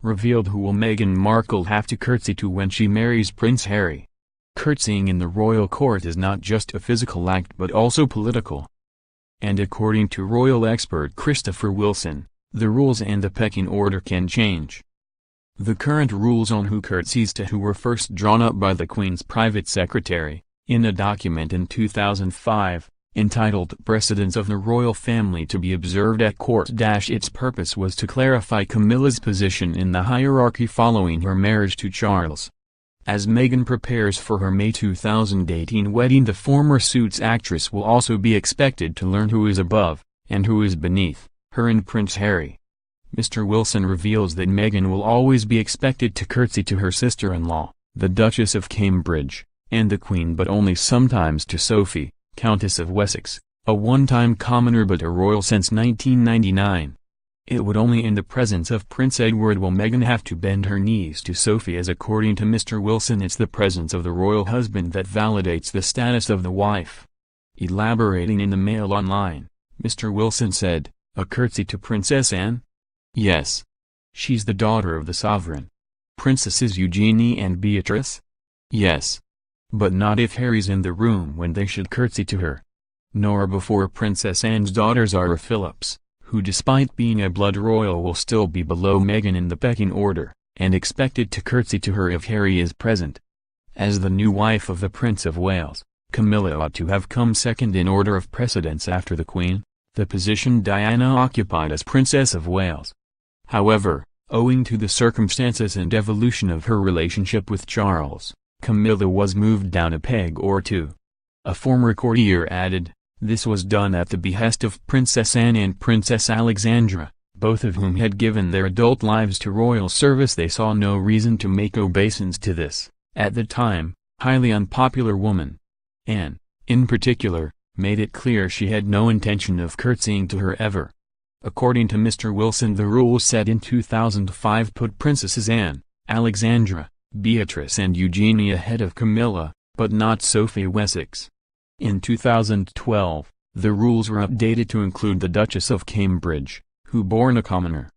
revealed who will Meghan Markle have to curtsy to when she marries Prince Harry. Curtseying in the royal court is not just a physical act but also political. And according to royal expert Christopher Wilson, the rules and the pecking order can change. The current rules on who curtsies to who were first drawn up by the Queen's private secretary, in a document in 2005, entitled Precedence of the Royal Family to be observed at court. Its purpose was to clarify Camilla's position in the hierarchy following her marriage to Charles. As Meghan prepares for her May 2018 wedding, the former Suits actress will also be expected to learn who is above, and who is beneath, her and Prince Harry. Mr. Wilson reveals that Meghan will always be expected to curtsy to her sister-in-law, the Duchess of Cambridge, and the Queen, but only sometimes to Sophie, Countess of Wessex, a one-time commoner but a royal since 1999. It would only in the presence of Prince Edward will Meghan have to bend her knees to Sophie, as according to Mr. Wilson it's the presence of the royal husband that validates the status of the wife. Elaborating in the Mail Online, Mr. Wilson said, "A curtsy to Princess Anne? Yes. She's the daughter of the sovereign. Princesses Eugenie and Beatrice? Yes. But not if Harry's in the room when they should curtsy to her. Nor before Princess Anne's daughter Zara Phillips, who despite being a blood royal will still be below Meghan in the pecking order, and expected to curtsy to her if Harry is present. As the new wife of the Prince of Wales, Camilla ought to have come second in order of precedence after the Queen, the position Diana occupied as Princess of Wales. However, owing to the circumstances and evolution of her relationship with Charles, Camilla was moved down a peg or two." A former courtier added, "This was done at the behest of Princess Anne and Princess Alexandra, both of whom had given their adult lives to royal service. They saw no reason to make obeisance to this, at the time, highly unpopular woman. Anne, in particular, made it clear she had no intention of curtsying to her ever." According to Mr. Wilson, the rules set in 2005 put Princesses Anne, Alexandra, Beatrice and Eugenie ahead of Camilla, but not Sophie Wessex. In 2012, the rules were updated to include the Duchess of Cambridge, who born a commoner.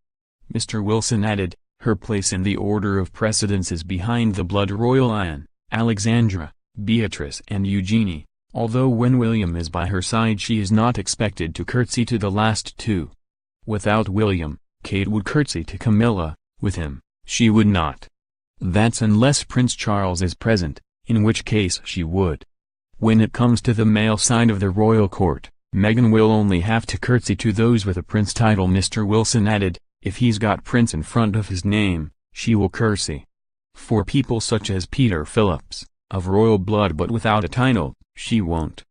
Mr. Wilson added, "Her place in the order of precedence is behind the blood royal Anne, Alexandra, Beatrice and Eugenie, although when William is by her side she is not expected to curtsy to the last two. Without William, Kate would curtsy to Camilla, with him, she would not. That's unless Prince Charles is present, in which case she would. When it comes to the male side of the royal court, Meghan will only have to curtsy to those with a prince title." Mr. Wilson added, "If he's got prince in front of his name, she will curtsy. For people such as Peter Phillips, of royal blood but without a title, she won't."